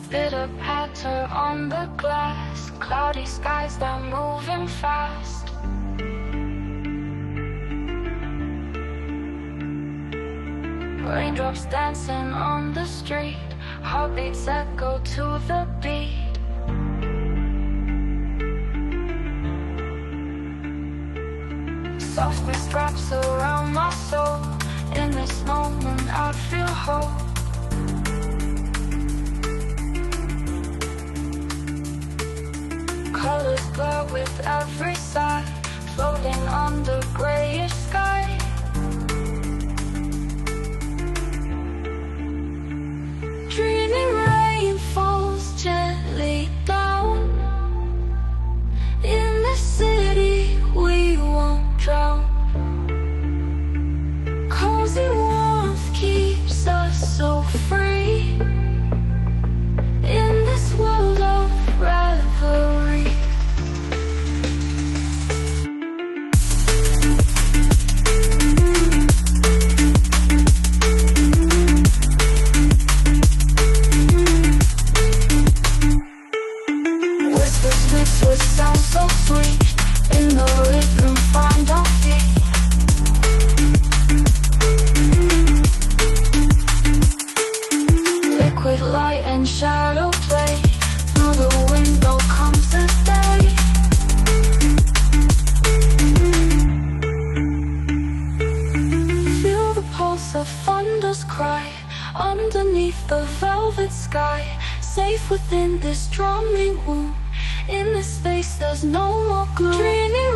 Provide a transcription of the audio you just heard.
Fit a pattern on the glass, cloudy skies that are moving fast. Raindrops dancing on the street, heartbeats echo to the beat. Soft wrist wraps around my soul. In this moment I feel whole. Colors blur with every sigh, floating on the grayish sky. Dreamy rain falls gently down. In the city we won't drown. Cozy warmth keeps us so free in this world of revelry. Whispers mixed with sounds so sweet, in the rhythm find our feet. Liquid light and shadow play, through the window comes the day. Feel the pulse of thunder's cry, underneath the velvet sky. Safe within this drumming womb, in this space there's no more gloom. Dreamy